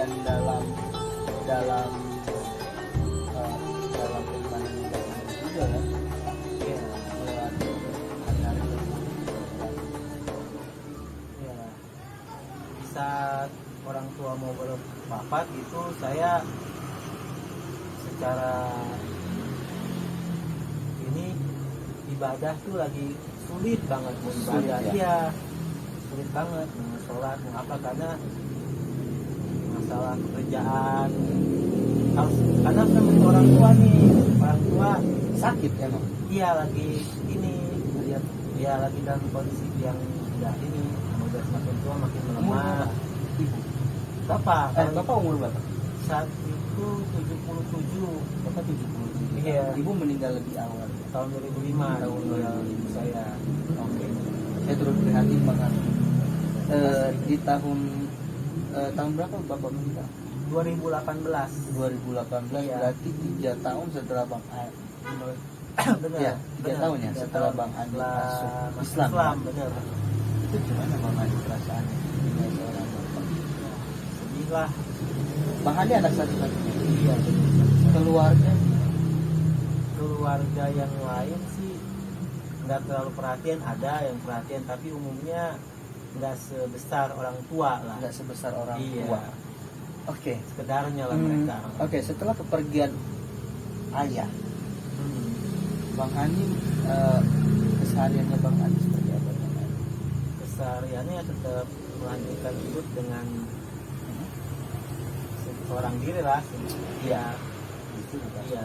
dan dalam dalam dalam keimanan juga kan. Iya. Melewati hari-hari tersebut. Ya, saat orang tua mau berwafat itu saya secara ini ibadah tuh lagi sulit banget mau ibadah. Sulit, ya? Iya, sulit banget mau sholat mau apa karena masalah pekerjaan harus karena sebagai orang tua nih orang tua Sakit ya Bang? iya lagi ini lihat dia lagi dalam kondisi yang tidak ini udah semakin tua makin Umur melemah. berapa? Ibu? Bapak Bapak umur berapa? saat itu 77 Bapak 77. Iya. Ibu meninggal lebih awal. tahun 2005 Tahun ibu saya. Oke. Saya turut prihatin banget. Di tahun berapa Bapak meninggal? 2018 2018. Iya. Berarti 3 tahun setelah Bang benar ya, 3 tahun ya setelah Bang Andi masuk Islam. benar. Itu gimana Bang Andi perasaannya dengan seorang bapak? Sedih lah. Bang Andi anak satu-satunya. Iya. Keluarga Keluarga yang lain sih nggak terlalu perhatian, ada yang perhatian tapi umumnya nggak sebesar orang tua lah. nggak sebesar orang Iya. tua. Oke. Sekedarnya lah mereka. Oke, setelah kepergian ayah, Hmm. Bang Andi kesehariannya Bang Andi seperti apa Bang Andi? Kesehariannya tetap melanjutkan hidup dengan seorang diri lah. Iya. Itu bukan. Iya,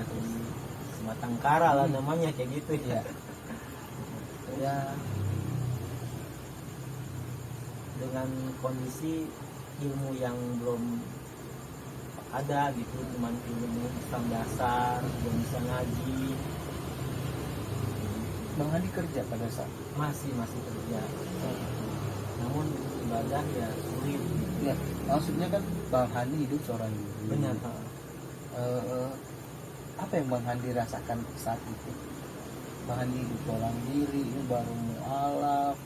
sebatang kara lah namanya kayak gitu ya. Ya, Dengan kondisi ilmu yang belum ada gitu, cuman ilmu Islam dasar, belum bisa ngaji, Bang Andi kerja pada saat. masih kerja. Namun ibadah ya sulit. Ya, maksudnya kan Bang Andi hidup seorang diri. Benar. Apa yang Bang Andi rasakan saat itu? Bang Andi hidup seorang diri, ini baru mualaf,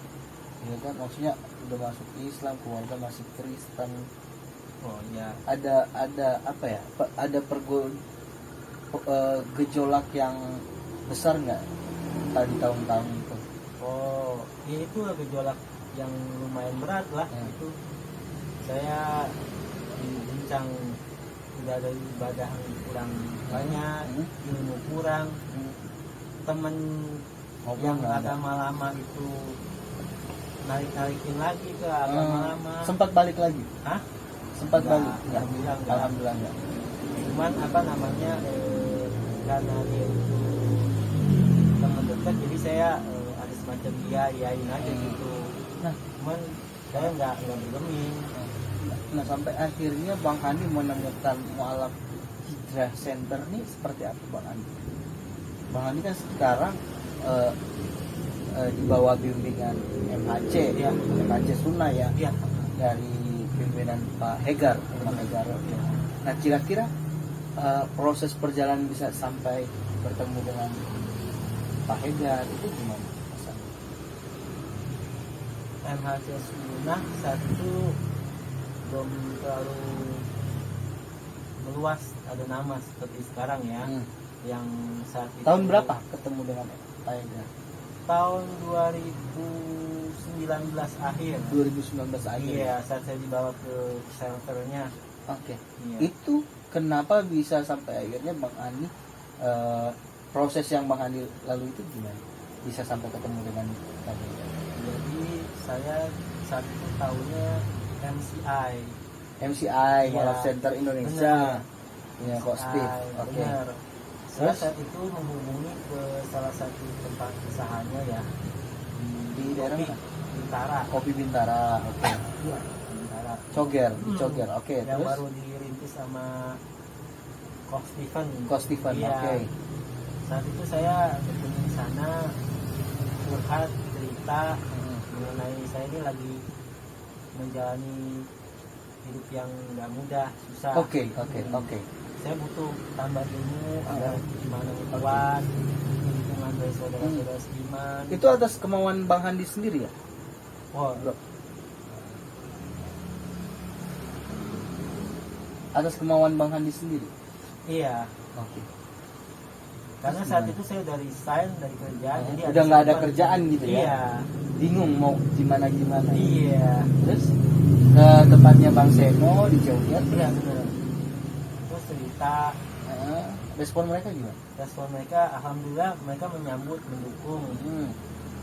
ya kan? Maksudnya udah masuk Islam, keluarga masih Kristen. Oh ya, Ada apa ya? Ada gejolak yang besar nggak tadi tahun-tahun itu? oh ya itu gejolak yang lumayan berat lah. Ya. Itu saya dibincang udah ada ibadah yang kurang banyak, ilmu kurang, temen Ngobrol yang nggak ada? agama lama itu narik-narikin lagi ke agama lama. Sempat balik lagi? Hah? Sempat Nggak, balik? Nggak. alhamdulillah nggak. Alhamdulillah nggak. Cuman apa namanya karena dia itu teman dekat jadi saya ada semacam iyain aja gitu. Nah, Cuman saya nggak bergeming. Nah, sampai akhirnya Bang Andi menemukan mualaf hijrah center nih seperti apa Bang Andi? Bang Andi kan sekarang di bawah bimbingan MHC Ya. MHC Sunnah ya, Iya. dari pimpinan Pak Hegar, Pak Hegar. Nah, kira-kira proses perjalanan bisa sampai bertemu dengan Pak Hegar itu gimana? MHC Sunnah saat itu belum terlalu meluas ada nama seperti sekarang ya. Yang saat itu Tahun berapa ketemu dengan Pak Hegar? Tahun 2019 akhir. 2019 akhir. Iya, saat saya dibawa ke shelternya. Oke. Iya. Itu kenapa bisa sampai akhirnya Bang Andi proses yang Bang Andi lalu itu gimana? Bisa sampai ketemu dengan Bang Hegar? Jadi saya saat itu tahunya MCI. MCI, Iya. Mualaf Center Indonesia. Benar. Ya, Kok Steve. Oke. Benar. Saya Terus? saat itu menghubungi ke salah satu tempat usahanya ya Di daerah Kopi mana? Bintara. Kopi Bintara. Oke. Iya, Bintara. Coger, di Coger. Oke, Yang terus baru dirintis sama Kok Steven. Kok Steven. Iya. Oke. Saat itu saya berkunjung di sana, curhat cerita mengenai saya ini lagi menjalani hidup yang nggak mudah, susah. Oke. Saya butuh tambah ilmu agar gimana kuat, lingkungan dari saudara-saudara seiman. Itu atas kemauan Bang Andi sendiri ya? Wah, Bro. atas kemauan Bang Handi sendiri. Iya, Oke. karena Terus saat gimana? itu saya udah resign dari kerjaan, jadi Udah nggak ada simpan- kerjaan gitu ya? Iya, Bingung mau gimana. iya, Terus ke tempatnya Bang Seno di Jogja. iya benar. Terus cerita, Respon mereka gimana? respon mereka, alhamdulillah mereka menyambut, mendukung.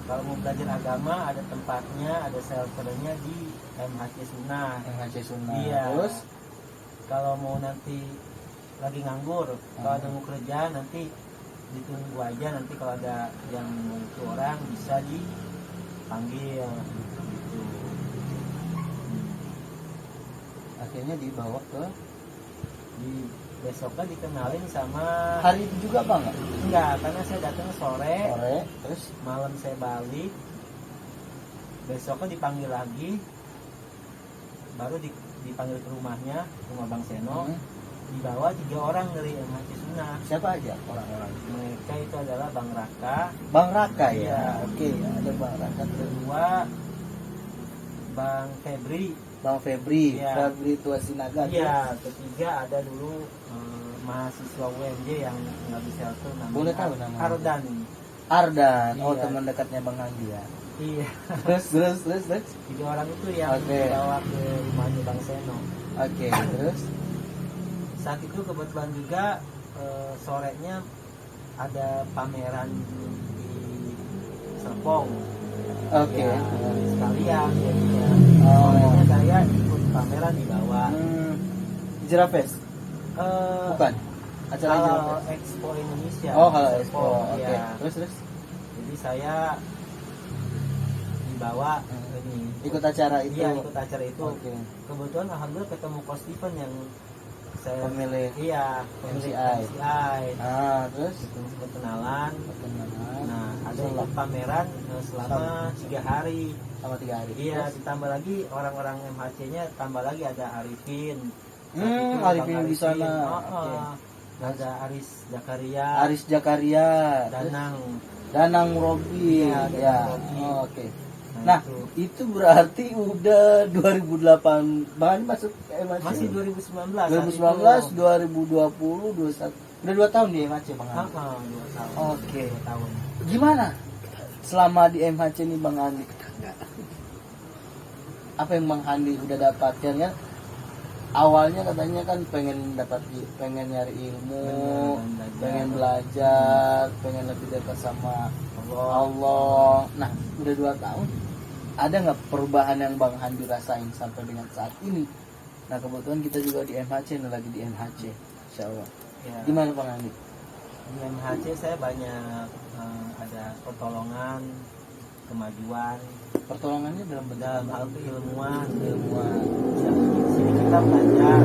Kalau mau belajar agama ada tempatnya, ada shelternya di MHC Sunnah. MHC Sunnah. Iya. Terus Kalau mau nanti lagi nganggur, kalau ada mau kerja nanti ditunggu aja, nanti kalau ada yang butuh orang bisa dipanggil gitu. akhirnya dibawa ke Di besoknya dikenalin sama hari itu juga Bang nggak? enggak, karena saya datang sore, Sore. Terus malam saya balik. Besoknya dipanggil lagi, baru dipanggil ke rumahnya, rumah Bang Seno. Dibawa 3 orang dari MHC Sunnah. siapa aja orang-orang? Mereka itu adalah Bang Raka, Bang Raka ya. Iya. Oke, ada Bang Raka. Terus kedua Bang Febri, Bang Febri, Iya. Febri Tua Sinaga. iya, ketiga ada dulu mahasiswa UMJ yang nggak bisa itu namanya Boleh tahu namanya? Ardan. Ardan. Oh, Iya. teman dekatnya Bang Handi ya. Iya, Terus. 3 orang itu yang Oke. dibawa ke rumahnya Bang Seno. Oke, terus Saat itu kebetulan juga sorenya ada pameran di Serpong. oke. Ya, sekalian jadinya. Oh. Sorenya saya ikut pameran di bawah. Jirafes? Eh, Bukan. Acara Kalau Jirafes. Expo Indonesia. Oh, kalau Serpong, Expo. Oke. ya. Terus. Jadi saya dibawa ini. Ikut acara itu. Iya, ikut acara itu. Oke. Kebetulan alhamdulillah ketemu Coach Steven yang saya Pemilik. iya, pemilik MCI. MCI. Terus Itu kenalan. perkenalan. Nah, ada ikut pameran selama 3 hari. sama 3 hari. Iya, Terus? ditambah lagi orang-orang MHC-nya, tambah lagi ada Arifin. Saat Hmm, itu Arifin Bang di sana. Oke. Ada Aris Zakaria, Aris Jakaria, Danang. Danang Robi. Iya, Danang Ya. Robi. Oh, oke. Nah, itu itu berarti udah 2008. Bang Handi masuk ke MHC. masih 2019. 2019, 2020, 21. Udah 2 tahun di MHC Bang Handi. 2 tahun. Oke. 2 tahun. Gimana selama di MHC nih Bang Handi? Apa yang Bang Handi udah dapatkan ya? Awalnya katanya kan pengen nyari ilmu, Benar, pengen belajar, pengen lebih dekat sama Allah. Nah, udah 2 tahun. Ada nggak perubahan yang Bang Handi rasain sampai dengan saat ini? Nah, kebetulan kita juga di MHC, lagi di MHC, Insya Allah. Ya. Gimana Bang Handi? Di MHC saya banyak ada pertolongan, kemajuan Pertolongannya dalam bentuk dalam apa? hal keilmuan. Ilmuwan. Ya, di sini kita belajar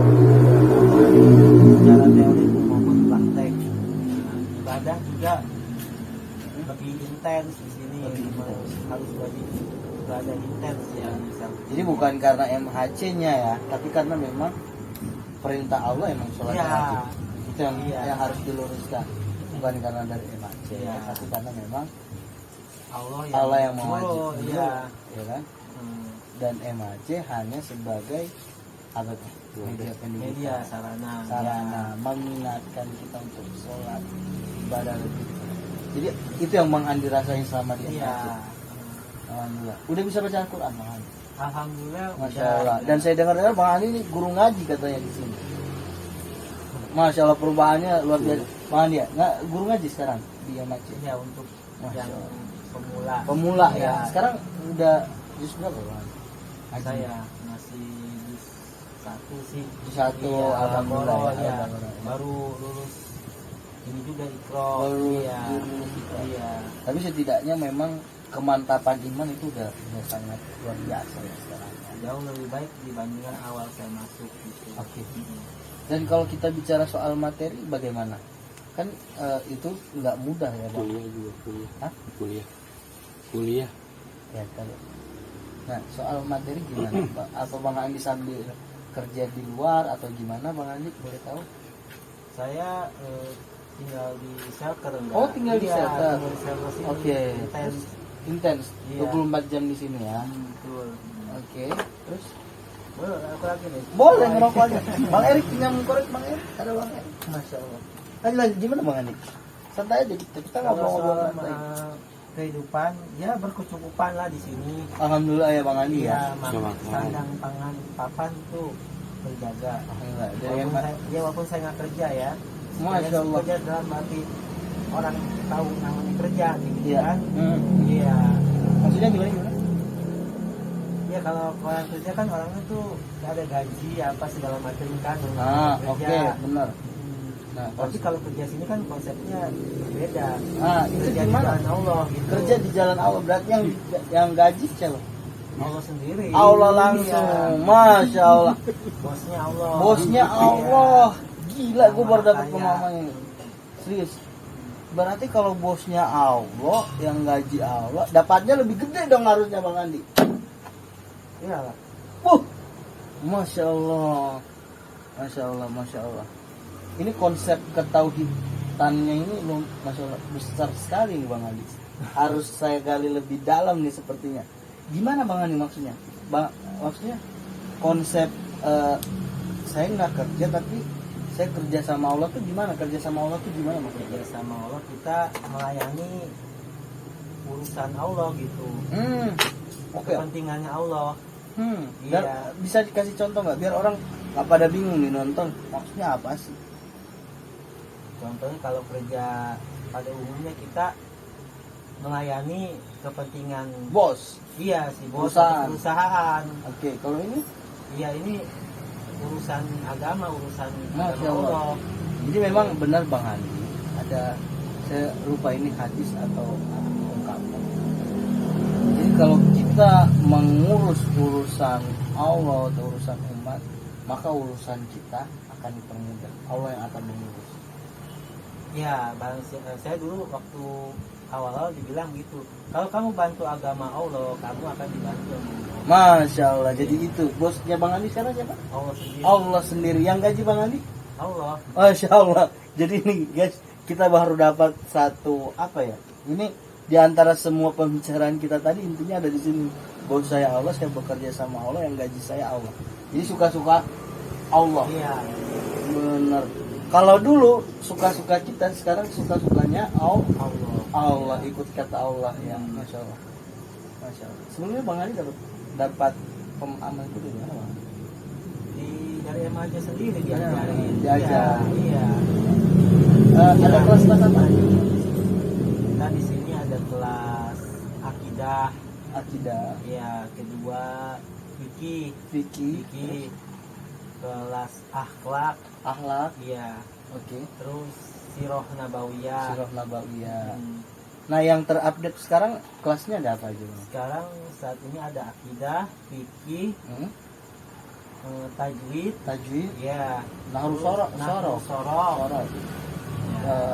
secara teori maupun praktek. Nah, ibadah juga lebih intens di sini. Lebih intens. Harus lebih ibadah intens ya. Jadi bukan karena MHC-nya ya, tapi karena memang perintah Allah emang sholat Ya. wajib. Itu yang, Iya. yang harus diluruskan. Bukan karena dari MHC, Iya. tapi karena memang Allah yang mewajibkan, Iya. ya kan? Hmm, Dan MHC hanya sebagai apa tuh? Media pendidikan, media sarana. sarana mengingatkan kita untuk sholat ibadah lebih. Jadi itu yang Bang Handi rasain selama di Iya. MHC. Alhamdulillah. Udah bisa baca Al-Quran Bang Handi? Alhamdulillah. Masya udah. Allah. Dan saya dengar Bang Handi ini guru ngaji katanya di sini. Masya Allah, perubahannya luar biasa. Bang Handi ya, nggak guru ngaji sekarang di MHC? Ya untuk Masya yang Allah. pemula. Pemula ya. Ya. Sekarang udah jus berapa Bang Handi? Ngaji? Saya masih di 1 sih. Di 1, Iya, alhamdulillah Al-Baqarah, ya, ya. alhamdulillah. Baru lulus ini juga Iqra. Baru Iya. lulus Iqra. Iya. Tapi setidaknya memang kemantapan iman itu udah sangat luar biasa ya sekarang. Jauh lebih baik dibandingkan awal saya masuk gitu. Oke. Mm. Dan kalau kita bicara soal materi bagaimana? Kan itu nggak mudah ya Bang. Kuliah juga kuliah. Hah? Kuliah. Ya kalau nah soal materi gimana Pak? Apa Bang Andi sambil kerja di luar atau gimana Bang Andi boleh tahu? Saya tinggal di shelter enggak? Oh, tinggal di Iya, shelter. tinggal di shelter sini. Oke. Intens. Intens Iya. 24 jam di sini ya. Betul. Oke, terus Boleh, aku lagi nih. Boleh ngerokok aja. Bang Erik punya korek Bang Erik? Ada Bang Erik? Masya Allah. Lanjut gimana Bang Andi? Santai aja kita Kalau ngobrol-ngobrol soal santai. kehidupan, ya berkecukupan lah di sini. Alhamdulillah ya Bang Andi ya. Iya, Sama. sandang pangan papan tuh terjaga. Alhamdulillah. Dari Walaupun yang saya, ya walaupun saya nggak kerja ya. Masya Saya Allah. kerja dalam arti orang tahu namanya kerja gitu Iya. kan. Hmm. Iya. Maksudnya gimana? Ya kalau orang kerja kan orangnya tuh ada gaji apa segala macam kan. Ah, oke, kerja. benar. Hmm. Nah, Tapi kalau kerja sini kan konsepnya beda. itu Kerja di gimana? jalan Allah gitu. Kerja di jalan Allah berarti yang gaji siapa? Allah sendiri. Allah langsung. Iya. Masya Allah. Bosnya Allah. Bosnya Iya. Allah. Gila, gue baru dapat Makanya. pemahaman ini. Serius. Berarti kalau bosnya Allah, yang gaji Allah, dapatnya lebih gede dong harusnya Bang Andi. Iya lah. Masya Allah. Masya Allah, Masya Allah. Ini konsep ketauhidannya ini Masya Allah, besar sekali nih Bang Andi. Harus saya gali lebih dalam nih sepertinya. Gimana Bang Andi maksudnya? Maksudnya konsep saya nggak kerja tapi saya kerja sama Allah tuh gimana? Kerja sama Allah tuh gimana maksudnya? Kerja sama Allah kita melayani urusan Allah gitu. Oke. Kepentingannya Allah. Dan Iya. bisa dikasih contoh nggak biar orang nggak pada bingung nih nonton maksudnya apa sih? Contohnya kalau kerja pada umumnya kita melayani kepentingan Bos. iya si bos Perusahaan. atau perusahaan. Oke, kalau ini Iya ini urusan agama, urusan Masya agama Allah. Allah. Jadi memang benar Bang Andi ada saya lupa ini hadis atau ungkapan. Jadi kalau kita mengurus urusan Allah atau urusan umat, maka urusan kita akan dipermudah. Allah yang akan mengurus. Ya, saya dulu waktu awal-awal dibilang gitu. Kalau kamu bantu agama Allah, kamu akan dibantu sama Allah. Masya Allah. Jadi itu bosnya Bang Andi sekarang siapa? Allah sendiri. Allah sendiri yang gaji Bang Andi. Allah. Masya Allah. Jadi ini guys kita baru dapat satu apa ya? Ini di antara semua pembicaraan kita tadi intinya ada di sini. Bos saya Allah, saya bekerja sama Allah, yang gaji saya Allah. Jadi suka-suka Allah. Iya. Bener. Kalau dulu suka-suka kita, sekarang suka-sukanya Allah. Allah, ikut kata Allah ya. Masya Allah. Masya Allah. Sebelumnya Bang Ali dapat pemahaman itu dari mana Bang? Dari remaja sendiri Iya, diajarin. diajar. Iya. Ada kelas-kelas apa? Kita di sini ada kelas akidah. Akidah, Ya, kedua fikih. fikih, Kelas akhlak. akhlak, Iya. oke. Terus sirah nabawiyah. Sirah nabawiyah. Hmm. Nah, yang terupdate sekarang kelasnya ada apa aja Bang? Sekarang saat ini ada akidah, fikih, tajwid, Tajwid, ya, nahru sorok, sorok, sorok, sorok.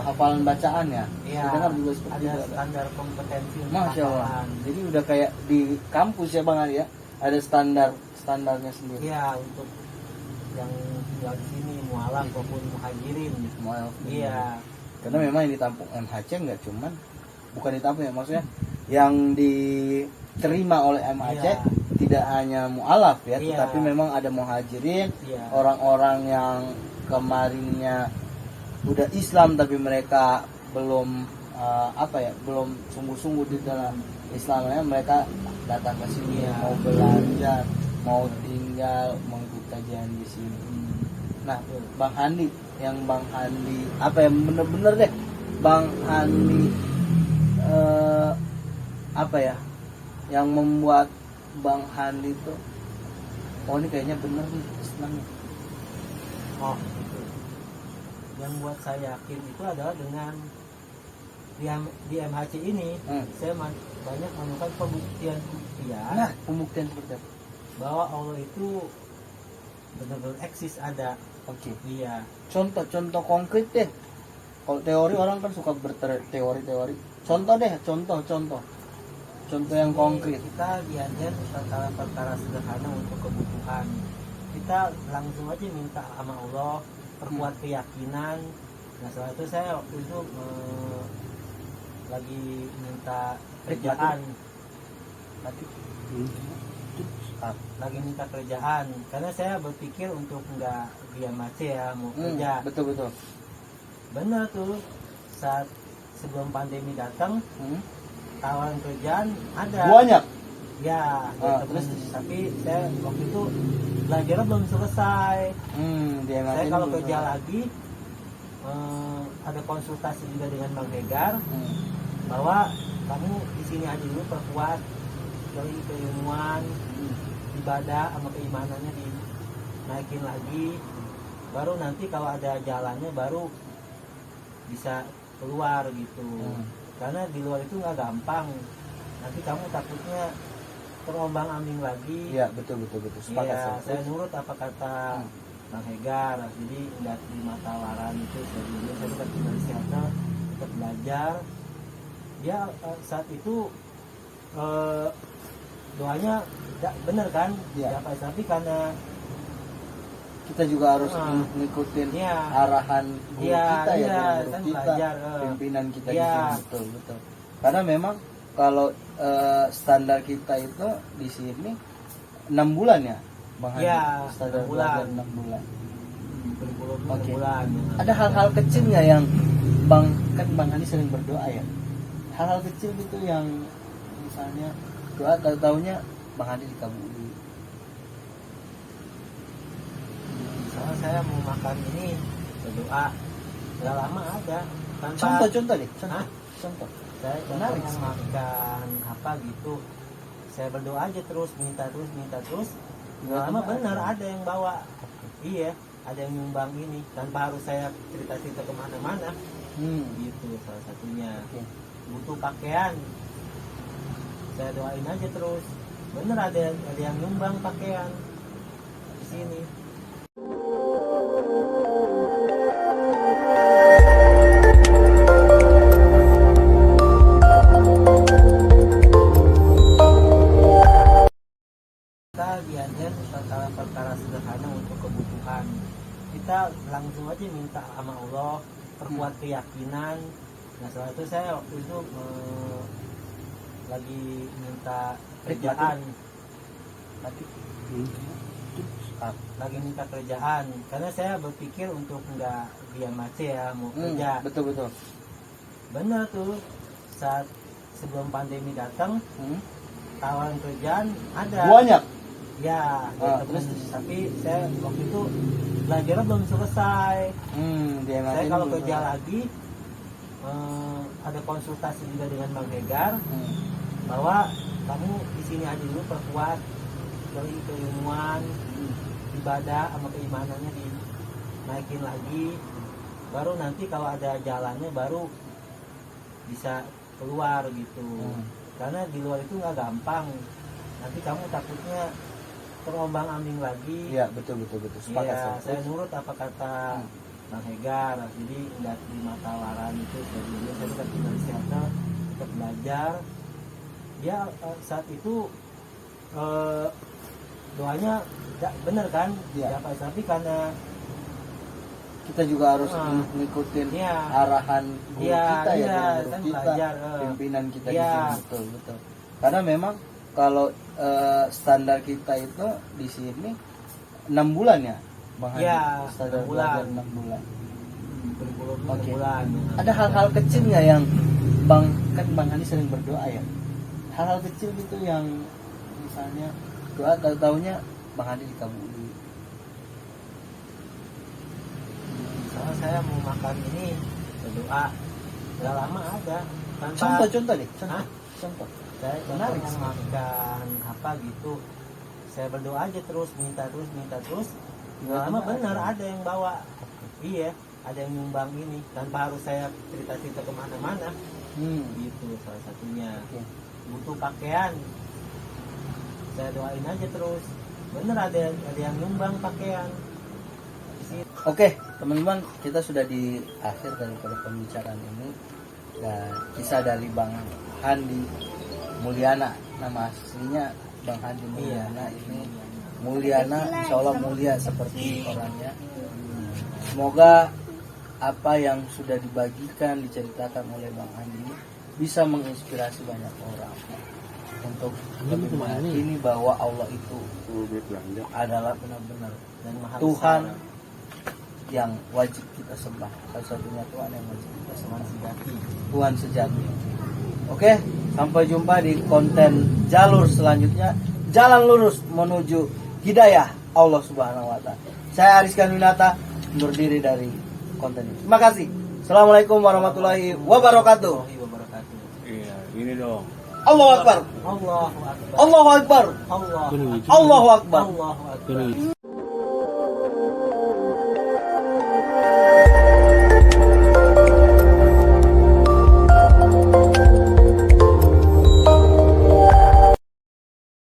Hafalan bacaan ya. ya, Saya dengar juga seperti ada itu. standar kompetensi untuk Masya Allah. hafalan. Jadi udah kayak di kampus ya Bang Ali ya. Ada standarnya sendiri. Ya, untuk yang tinggal di sini mualaf maupun muhajirin. Maaf. Iya, Karena memang yang ditampung MHC nggak cuman bukan ditampung ya maksudnya yang diterima oleh MHC Iya. tidak hanya mualaf ya, Iya. tetapi memang ada muhajirin, iya, orang-orang yang kemarinnya udah Islam tapi mereka belum belum sungguh-sungguh di dalam Islamnya, mereka datang ke sini Iya. mau belajar, mau tinggal, mau ikut kajian di sini. Nah, Bang Handi, yang Bang Handi apa yang bener-bener deh, Bang Handi apa ya, yang membuat Bang Handi itu, oh ini kayaknya bener nih Islamnya. oh itu. Yang buat saya yakin itu adalah dengan di MHC ini saya banyak menemukan pembuktian Nah, pembuktian seperti apa? bahwa Allah itu benar-benar eksis ada. Oke. Iya. Contoh konkret deh. Kalau teori orang kan suka berteori-teori. Contoh deh, contoh yang Ini konkret. Kita diajar perkara-perkara sederhana untuk kebutuhan. Kita langsung aja minta sama Allah, perkuat keyakinan. Nah setelah itu saya waktu itu lagi minta kerjaan. Mati. lagi minta kerjaan karena saya berpikir untuk nggak diam aja ya, mau kerja. Betul. Bener tuh, saat sebelum pandemi datang tawaran kerjaan ada Banyak. ya, Terus? tapi saya waktu itu belajar belum selesai. Saya kalau kerja lagi ada konsultasi juga dengan Bang Hegar bahwa kamu di sini aja dulu, perkuat dari keilmuan, ibadah sama keimanannya dinaikin lagi, baru nanti kalau ada jalannya baru bisa keluar gitu. Karena di luar itu nggak gampang, nanti kamu takutnya terombang ambing lagi. Iya, betul. Sepakat. Saya nurut apa kata Bang Hegar, jadi nggak terima tawaran itu. Saya tetap tinggal di shelter, tetap belajar. Ya saat itu doanya bener kan, Iya. tapi karena Kita juga harus ngikutin Iya. arahan guru kita ya, guru kan kita, belajar, pimpinan kita di Iya. sini. Betul. Karena memang kalau standar kita itu di sini 6 bulan ya, Bang Hadi. Iya, Standar 6 bulan. belajar 6 bulan. berpuluh Oke. bulan. Ada hal-hal kecil nggak yang Bang Hadi sering berdoa ya? Hal-hal kecil gitu yang misalnya doa tahu-taunya Bang Hadi dikabuli. Soalnya saya mau makan ini berdoa, nggak lama ada. Tanpa Contoh deh. Hah? Contoh. saya Menarik mau sih. makan apa gitu, saya berdoa aja terus, minta terus. Nggak lama Tiba-tiba benar ada. ada yang bawa. Iya, ada yang nyumbang ini tanpa harus saya cerita kemana-mana. Gitu salah satunya. Oke. Butuh pakaian, saya doain aja terus. Bener ada yang nyumbang pakaian di sini. Kita diajar perkara sederhana untuk kebutuhan. Kita langsung aja minta sama Allah, perkuat keyakinan. Nah setelah itu saya waktu itu lagi minta kerjaan, lagi minta kerjaan karena saya berpikir untuk nggak diam aja ya, mau kerja. Betul. Bener tuh, saat sebelum pandemi datang tawaran kerjaan ada Banyak. ya, Terus? tapi saya waktu itu belajar belum selesai. Saya kalau kerja lagi ada konsultasi juga dengan Bang Hegar bahwa kamu di sini aja dulu, perkuat dari keilmuan, ibadah sama keimanannya dinaikin lagi, baru nanti kalau ada jalannya baru bisa keluar gitu. Karena di luar itu nggak gampang, nanti kamu takutnya terombang ambing lagi. Iya, betul. Sepakat. Iya, saya nurut apa kata Bang Hegar, jadi nggak terima tawaran itu. Saya tetap tinggal di shelter, tetap belajar. Ya saat itu doanya bener kan, Iya. tapi karena Kita juga harus ngikutin Iya. arahan guru kita ya, guru kan kita, belajar, pimpinan kita di Iya. sini. Betul. Karena memang kalau standar kita itu di sini 6 bulan ya, Bang Hadi. Iya, Standar 6 bulan. belajar 6 bulan. berpuluh Oke. bulan. Ada hal-hal kecil nggak yang Bang Hadi sering berdoa ya? Hal-hal kecil gitu yang misalnya doa tahu-taunya Bang Hadi dikabuli. Soalnya saya mau makan ini berdoa, nggak lama ada. Tanpa Contoh deh. Hah? Contoh. saya Menarik mau sih. makan apa gitu, saya berdoa aja terus, minta terus. Nggak lama Tiba-tiba benar ada. ada yang bawa. Iya, ada yang nyumbang ini tanpa harus saya cerita kemana-mana. Gitu salah satunya. Oke. Butuh pakaian, saya doain aja terus. Bener ada yang nyumbang pakaian di sini. Oke, teman-teman, kita sudah di akhir daripada pembicaraan ini. Dan kisah dari Bang Handi Mulyana, nama aslinya Bang Handi Mulyana. Ini Mulyana, insya Allah mulia seperti orangnya. Semoga apa yang sudah dibagikan, diceritakan oleh Bang Handi ini bisa menginspirasi banyak orang. untuk Ini lebih gimana nih? meyakini bahwa Allah itu adalah benar-benar dan maha Tuhan besar. yang wajib kita sembah. Satu-satunya Tuhan yang wajib kita sembah. Tuhan sejati. Tuhan sejati. Oke, sampai jumpa di konten jalur selanjutnya. Jalan lurus menuju hidayah Allah Subhanahu wa taala. Saya Ariskan Winata undur diri dari konten ini. Terima kasih. Assalamualaikum warahmatullahi wabarakatuh. Warahmatullahi wabarakatuh. Iya, ini dong. Allahu Akbar. Allahu akbar. Allahu Akbar. Allah. Gunung itu. Allahu Akbar. Allahu akbar. Gunung itu.